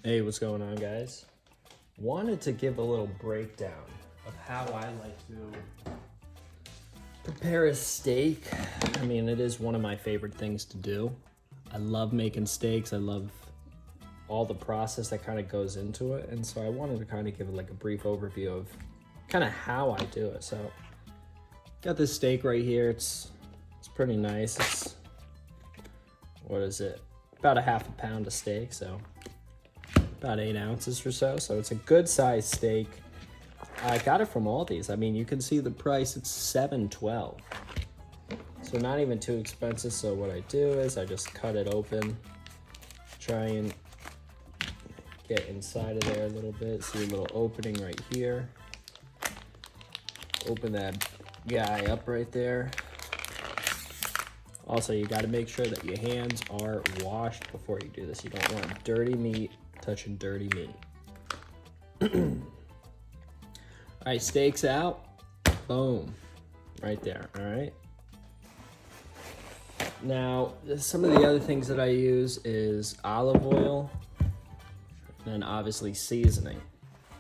Hey, what's going on, guys? Wanted to give a little breakdown of how I like to prepare a steak. I mean, it is one of my favorite things to do. I love making steaks. I love all the process that kind of goes into it. And so I wanted to kind of give like a brief overview of kind of how I do it. So got this steak right here. It's pretty nice. It's, what is it? About a half a pound of steak. So about 8 ounces or so. So it's a good sized steak. I got it from Aldi's. I mean, you can see the price, it's $7.12. So not even too expensive. So what I do is I just cut it open, try and get inside of there a little bit. See a little opening right here. Open that guy up right there. Also, you got to make sure that your hands are washed before you do this. You don't want dirty meat touching dirty meat. All right, steaks out. Boom. Right there, all right? Now, some of the other things that I use is olive oil, and then obviously seasoning,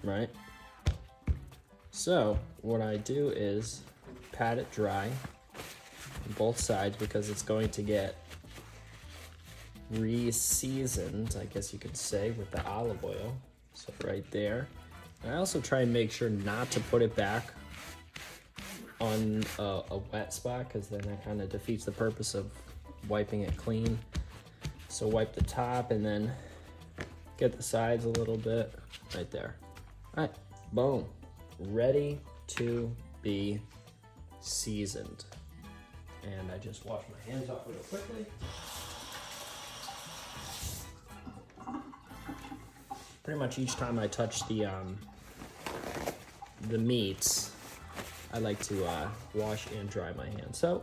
right? So, what I do is pat it dry on both sides because it's going to get re-seasoned, I guess you could say, with the olive oil. So right there. I also try and make sure not to put it back on a wet spot because then that kind of defeats the purpose of wiping it clean. So wipe the top and then get the sides a little bit right there. All right, boom. Ready to be seasoned. And I just wash my hands off real quickly. Pretty much each time I touch the meats, I like to wash and dry my hands. So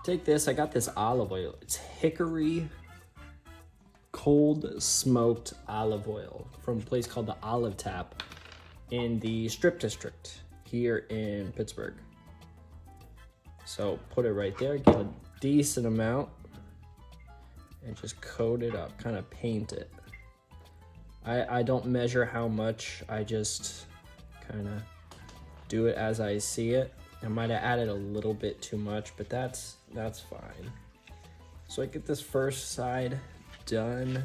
take this, I got this olive oil. It's hickory cold smoked olive oil from a place called the Olive Tap in the Strip District here in Pittsburgh. So put it right there, get a decent amount, and just coat it up, kind of paint it. I don't measure how much, I just kind of do it as I see it. I might have added a little bit too much, but that's fine. So I get this first side done.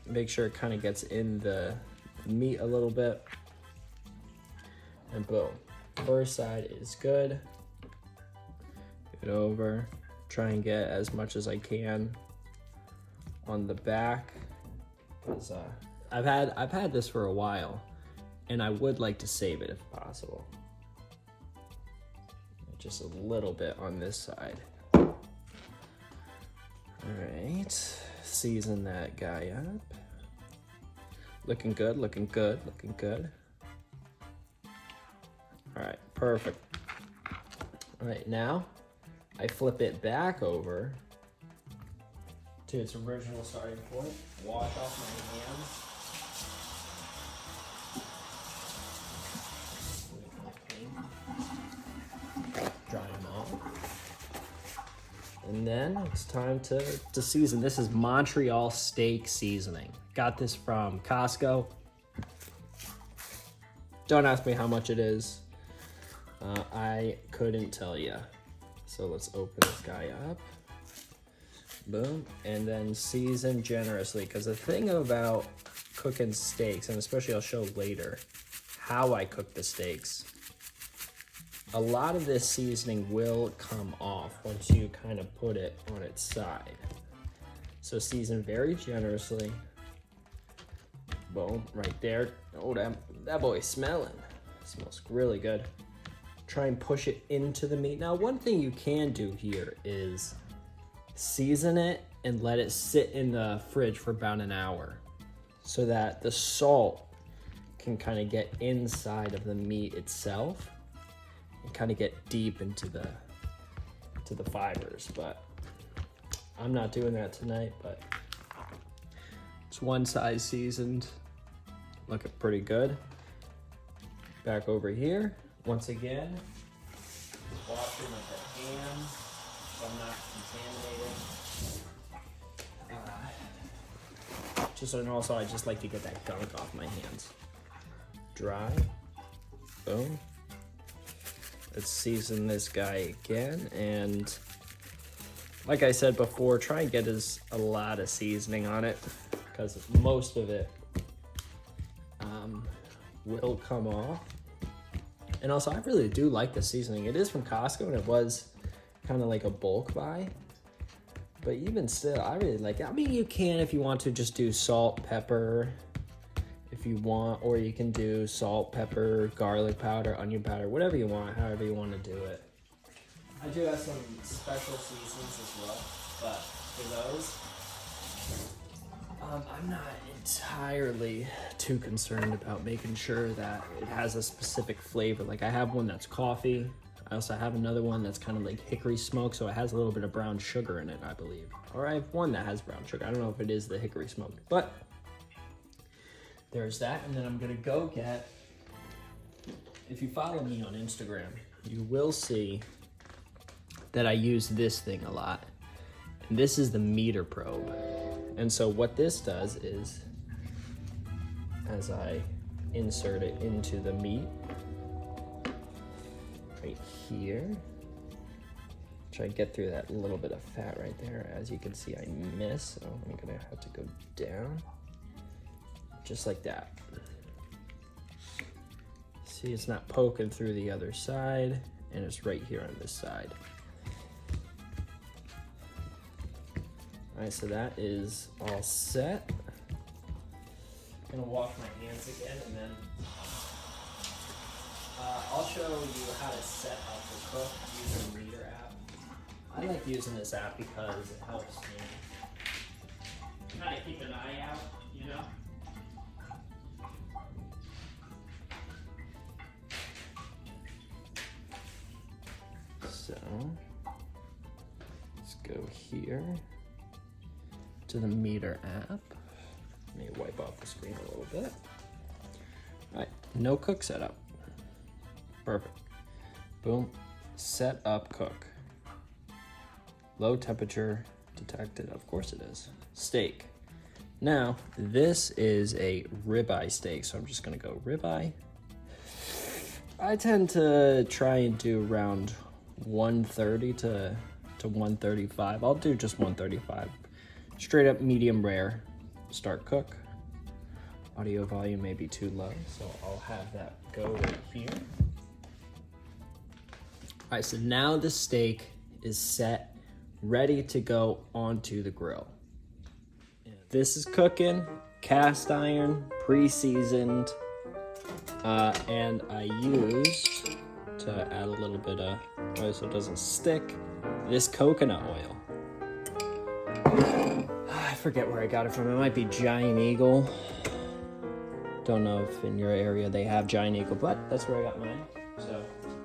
Make sure it kind of gets in the meat a little bit. And boom, first side is good. Get over, try and get as much as I can on the back. Because I've had this for a while, and I would like to save it if possible. Just a little bit on this side. All right, season that guy up. Looking good, looking good, looking good. All right, perfect. All right, now I flip it back over to its original starting point. Wash off my hands. Dry them off. And then it's time to season. This is Montreal steak seasoning. Got this from Costco. Don't ask me how much it is. I couldn't tell you. So let's open this guy up. Boom, and then season generously, because the thing about cooking steaks, and especially I'll show later how I cook the steaks, a lot of this seasoning will come off once you kind of put it on its side. So season very generously. Boom, right there. Oh, that boy's smelling. It smells really good. Try and push it into the meat. Now, one thing you can do here is season it and let it sit in the fridge for about an hour so that the salt can kind of get inside of the meat itself and kind of get deep into the fibers. But I'm not doing that tonight, but it's one side seasoned, looking pretty good. Back over here, once again, washing with the hands so I'm not contaminated. And also I just like to get that gunk off my hands. Dry. Boom. Let's season this guy again, and like I said before, try and get a lot of seasoning on it, because most of it will come off. And also, I really do like the seasoning. It is from Costco, and it was kind of like a bulk buy. But even still, I really like it. I mean, you can, if you want to, just do salt, pepper, if you want, or you can do salt, pepper, garlic powder, onion powder, whatever you want, however you want to do it. I do have some special seasons as well, but for those, I'm not entirely too concerned about making sure that it has a specific flavor. Like, I have one that's coffee. I also have another one that's kind of like hickory smoke, so it has a little bit of brown sugar in it, I believe. Or I have one that has brown sugar. I don't know if it is the hickory smoke, but there's that. And then I'm gonna go get, if you follow me on Instagram, you will see that I use this thing a lot. And this is the meter probe. And so what this does is, as I insert it into the meat, right here, try to get through that little bit of fat right there. As you can see, I miss, so I'm gonna have to go down, just like that. See, it's not poking through the other side, and it's right here on this side. All right, so that is all set. I'm gonna wash my hands again, and then I'll show you how to set up the cook using the Meter app. I like using this app because it helps me kind of keep an eye out, you know? So, let's go here to the Meter app. Let me wipe off the screen a little bit. All right, no cook setup. Perfect. Boom. Set up cook. Low temperature detected. Of course it is. Steak. Now, this is a ribeye steak, so I'm just gonna go ribeye. I tend to try and do around 130 to 135. I'll do just 135. Straight up medium rare. Start cook. Audio volume may be too low, so I'll have that go right here. All right, so now the steak is set, ready to go onto the grill. This is cooking, cast iron, pre-seasoned, and I used, to add a little bit of oil so it doesn't stick, this coconut oil. I forget where I got it from. It might be Giant Eagle. Don't know if in your area they have Giant Eagle, but that's where I got mine. So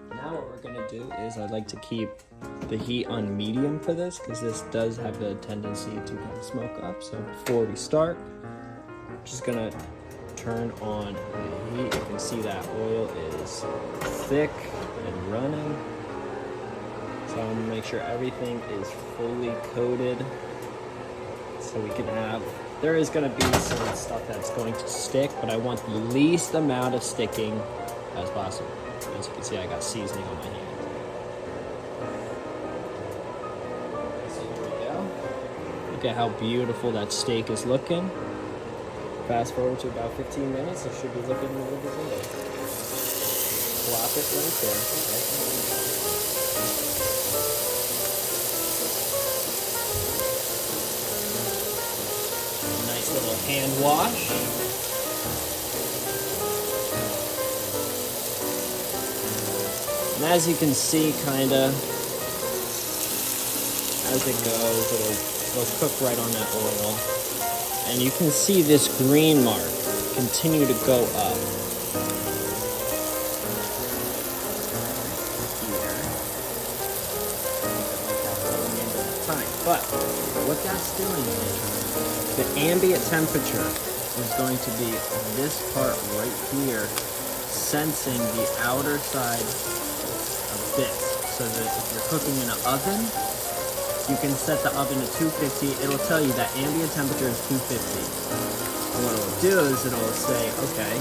now what we're gonna do is I like to keep the heat on medium for this, because this does have the tendency to kind of smoke up. So before we start, I'm just gonna turn on the heat. You can see that oil is thick and running. So I'm gonna make sure everything is fully coated, so we can have, there is gonna be some stuff that's going to stick, but I want the least amount of sticking as possible. As you can see, I got seasoning on my hand. So here we go. Look at how beautiful that steak is looking. Fast forward to about 15 minutes, it should be looking a little bit good. Plop it right there. Nice little hand wash. And as you can see, kinda, as it goes, it'll cook right on that oil. And you can see this green mark continue to go up. Here. But what that's doing is, the ambient temperature is going to be this part right here, sensing the outer side of this, so that if you're cooking in an oven, you can set the oven to 250. It'll tell you that ambient temperature is 250. And what it'll do is it'll say, okay,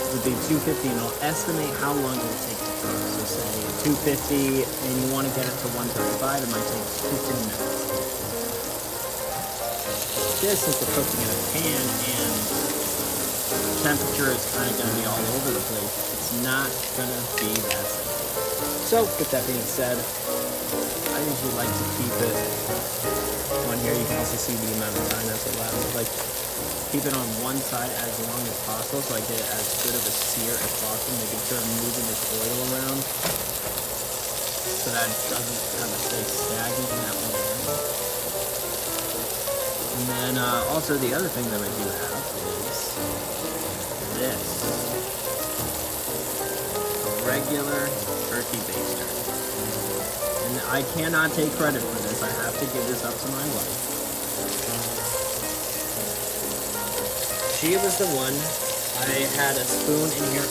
it'll be 250 and it'll estimate how long it will take to cook. So say 250 and you want to get it to 135, it might take 15 minutes. This, since we're cooking in a pan and temperature is kind of going to be all over the place, it's not going to be that simple. So, with that being said, I usually like to keep it on here. You can also see the amount of time that's allowed. I like keep it on one side as long as possible so I get as good of a sear as possible, making sure I'm moving this oil around so that it doesn't kind of stay stagnant in that one area. And then also the other thing that I do have is this. A regular turkey baster. And I cannot take credit for this. I have to give this up to my wife. She was the one. I had a spoon in here,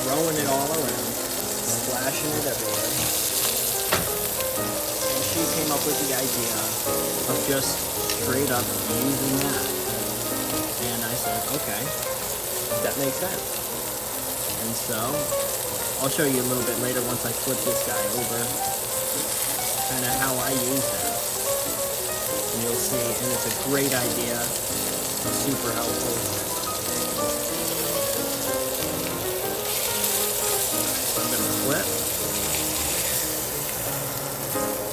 throwing it all around, splashing it everywhere. And she came up with the idea of just straight up using that. And I said, okay, that makes sense. And so, I'll show you a little bit later once I flip this guy over, kind of how I use that. And you'll see, and it's a great idea, super helpful. So I'm going to flip.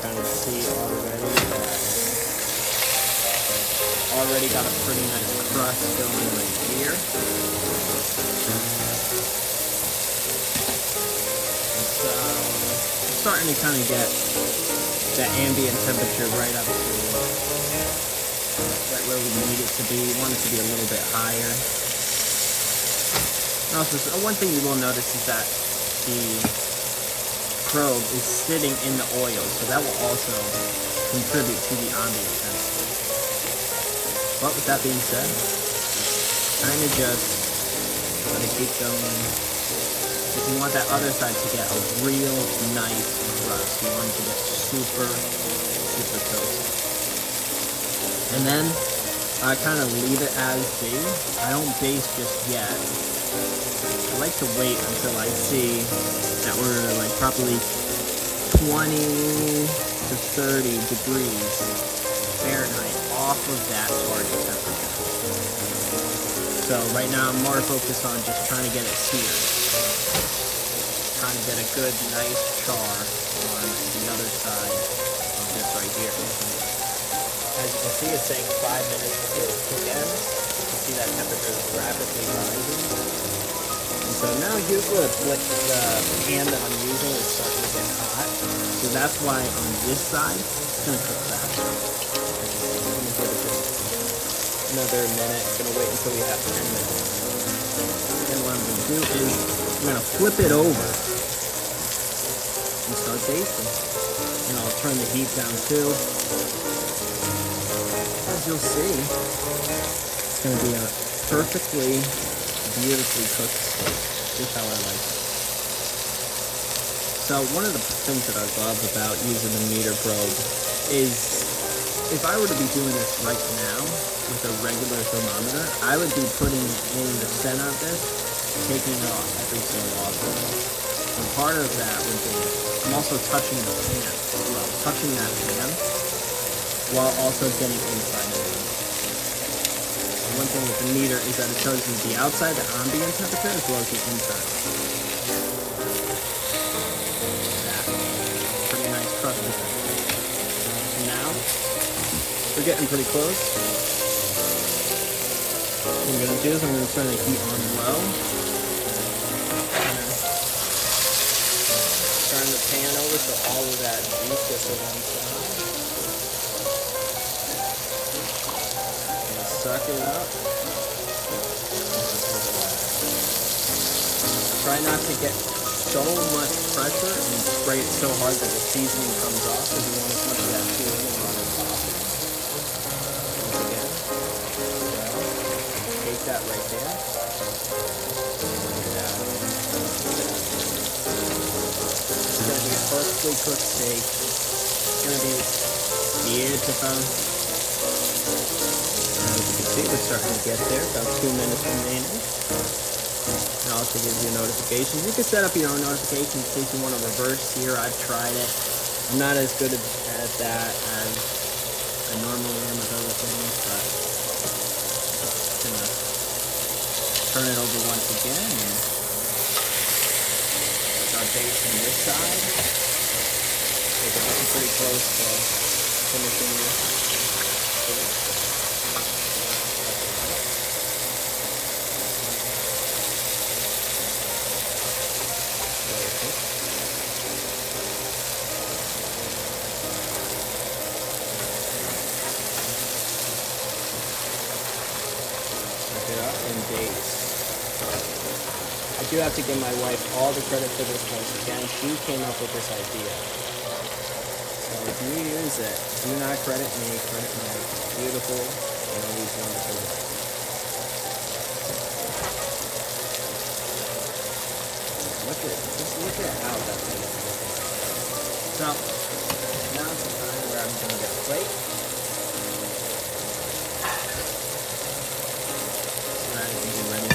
Kind of see already that already got a pretty nice crust going right here. And so I'm starting to kind of get that ambient temperature right up to right where we need it to be. We want it to be a little bit higher. And also, one thing you will notice is that the probe is sitting in the oil, so that will also contribute to the ambient temperature. But with that being said, kind of just let it keep going. If you want that other side to get a real nice crust, you want it to get super, super toasty. And then I kind of leave it as is. I don't baste just yet. I like to wait until I see that we're like probably 20 to 30 degrees Fahrenheit off of that target temperature. So right now I'm more focused on just trying to get it seared. Trying to get a good, nice char on the other side of this right here. As you can see, it's saying 5 minutes before the cook ends. You can see that temperature is rapidly rising. And so now here's where the pan that I'm using is starting to get hot. So that's why on this side, it's going to cook faster. I'm going to give it just another minute. I'm going to wait until we have 10 minutes. And what I'm going to do is I'm going to flip it over and start basting. And I'll turn the heat down too. As you'll see, it's going to be a perfectly, beautifully cooked steak. Just how I like it. So one of the things that I love about using the meter probe is if I were to be doing this right now with a regular thermometer, I would be putting it in the center of this, taking it off every so often. And part of that would be, I'm also touching the pan, well, touching that pan, while also getting inside of it. One thing with the meter is that it tells you the outside, the ambient temperature, as well as the inside. That pretty nice crust. Now, we're getting pretty close. What I'm going to do is I'm going to turn the heat on low. Turn the pan over so all of that juice gets to one side. Suck it up. Try not to get so much pressure and spray it so hard that the seasoning comes off, because you want as much of that seasoning on as possible. Once again, take that right there. It's going to be a perfectly cooked steak. It's gonna be beautiful. As you can see, we're starting to get there. About 2 minutes remaining. It also gives you notifications. You can set up your own notifications in case you want to reverse here. I've tried it. I'm not as good at that as I normally am with other things, but I'm gonna turn it over once again and start basting this side. It's getting pretty close to finishing this. I do have to give my wife all the credit for this once again. She came up with this idea. So if you use it, do not credit me, credit my beautiful and always wonderful wife. Look at how that's looking. So now it's the time where I'm going to get a plate. So that I can be ready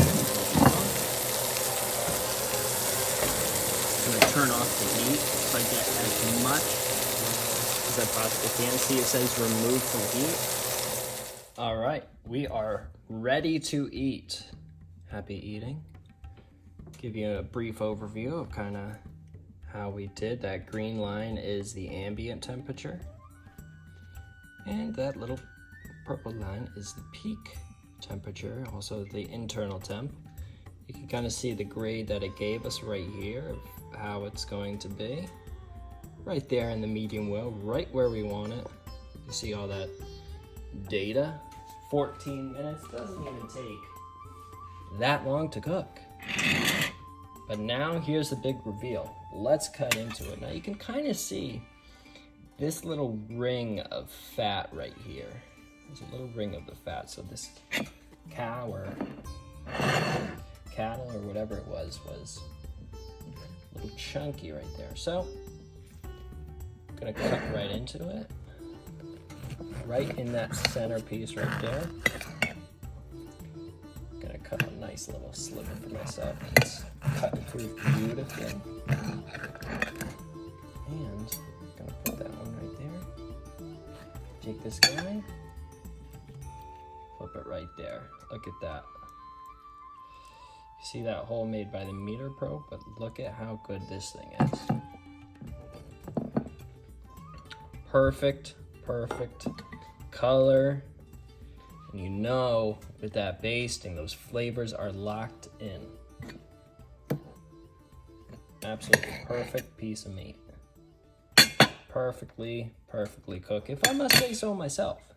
for the turn off the heat so I get as much as I possibly can. See, it says remove from heat. All right, we are ready to eat. Happy eating. Give you a brief overview of kind of how we did. That green line is the ambient temperature. And that little purple line is the peak temperature, also the internal temp. You can kind of see the grade that it gave us right here of how it's going to be. Right there in the medium well, right where we want it. You see all that data. 14 minutes doesn't even take that long to cook. But now here's the big reveal. Let's cut into it. Now you can kind of see this little ring of fat right here. There's a little ring of the fat. So this cow or cattle or whatever it was a little chunky right there. So I'm gonna cut right into it. Right in that center piece right there. Gonna cut a nice little sliver for myself. It's cut through beautifully. And I'm gonna put that one right there. Take this guy, flip it right there. Look at that. You see that hole made by the meter probe, but look at how good this thing is. Perfect color. And you know, with that basting, those flavors are locked in. Absolutely perfect piece of meat. Perfectly cooked, if I must say so myself.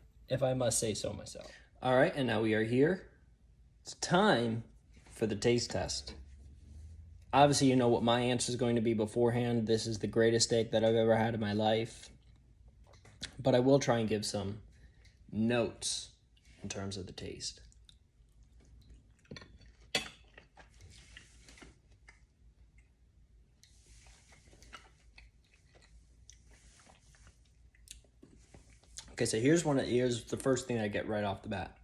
All right, and now we are here. It's time for the taste test. Obviously, you know what my answer is going to be beforehand. This is the greatest steak that I've ever had in my life. But I will try and give some notes in terms of the taste. Okay, so here's the first thing I get right off the bat.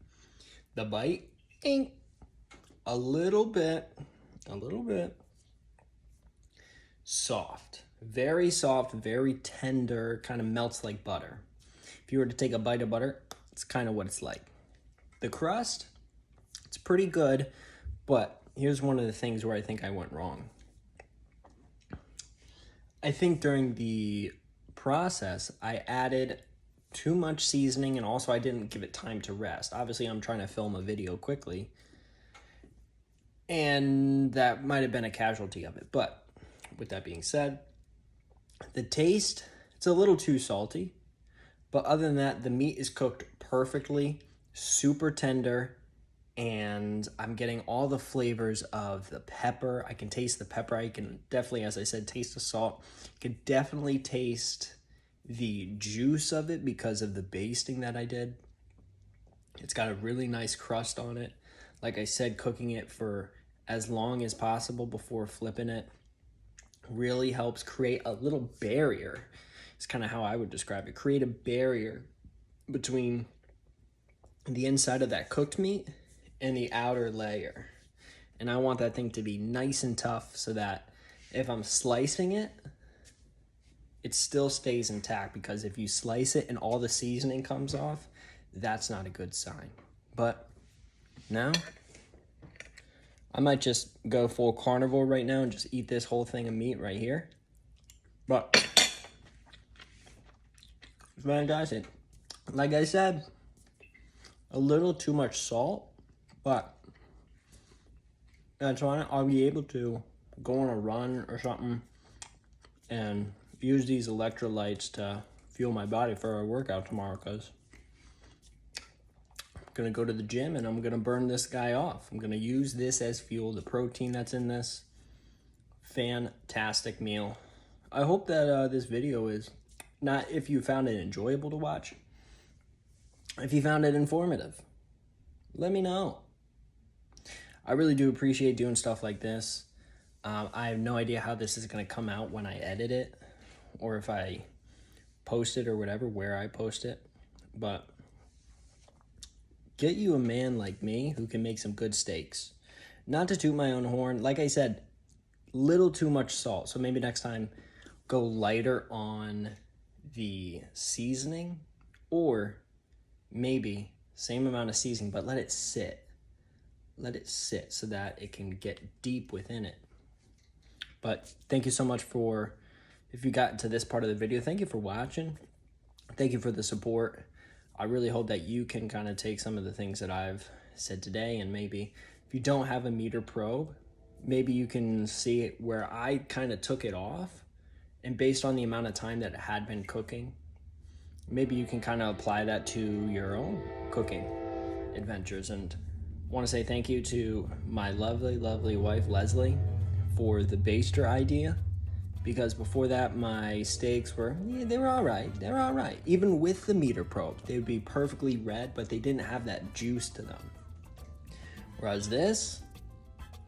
The bite, a little bit soft, very tender, kind of melts like butter. If you were to take a bite of butter, it's kind of what it's like. The crust, it's pretty good, but here's one of the things where I think I went wrong. I think during the process, I added too much seasoning, and also I didn't give it time to rest. Obviously, I'm trying to film a video quickly, and that might have been a casualty of it. But with that being said, the taste, it's a little too salty. But other than that, the meat is cooked perfectly, super tender, and I'm getting all the flavors of the pepper. I can taste the pepper. I can definitely, as I said, taste the salt. I can definitely taste the juice of it because of the basting that I did. It's got a really nice crust on it. Like I said, cooking it for as long as possible before flipping it really helps create a little barrier. It's kind of how I would describe it. Create a barrier between the inside of that cooked meat and the outer layer. And I want that thing to be nice and tough so that if I'm slicing it, it still stays intact, because if you slice it and all the seasoning comes off, that's not a good sign. But now, I might just go full carnivore right now and just eat this whole thing of meat right here. But it's fantastic. Like I said, a little too much salt, but that's fine. I'll be able to go on a run or something and use these electrolytes to fuel my body for our workout tomorrow, because I'm gonna go to the gym and I'm gonna burn this guy off. I'm gonna use this as fuel, the protein that's in this. Fantastic meal. I hope that this video is not, if you found it enjoyable to watch, if you found it informative, let me know. I really do appreciate doing stuff like this. I have no idea how this is going to come out when I edit it, or if I post it or whatever, where I post it. But get you a man like me who can make some good steaks. Not to toot my own horn. Like I said, little too much salt. So maybe next time go lighter on the seasoning, or maybe same amount of seasoning, but let it sit. Let it sit so that it can get deep within it. But thank you so much for, if you got to this part of the video, thank you for watching. Thank you for the support. I really hope that you can kind of take some of the things that I've said today, and maybe if you don't have a meter probe, maybe you can see it where I kind of took it off, and based on the amount of time that it had been cooking, maybe you can kind of apply that to your own cooking adventures. And I want to say thank you to my lovely, lovely wife, Leslie, for the baster idea, because before that, my steaks were, they were all right. They were all right. Even with the meter probe, they would be perfectly red, but they didn't have that juice to them. Whereas this,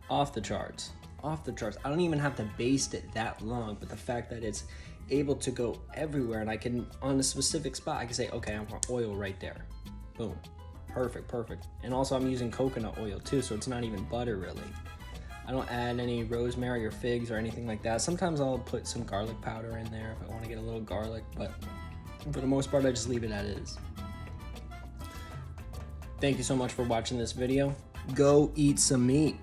off the charts. Off the charts. I don't even have to baste it that long, but the fact that it's able to go everywhere, and I can, on a specific spot, I can say, okay, I want oil right there. Boom. Perfect, perfect. And also I'm using coconut oil too, so it's not even butter really. I don't add any rosemary or figs or anything like that. Sometimes I'll put some garlic powder in there if I want to get a little garlic, but for the most part, I just leave it as is. Thank you so much for watching this video. Go eat some meat.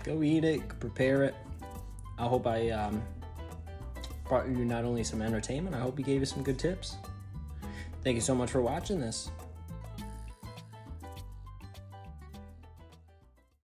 Go eat it, prepare it. I hope I brought you not only some entertainment, I hope we gave you some good tips. Thank you so much for watching this.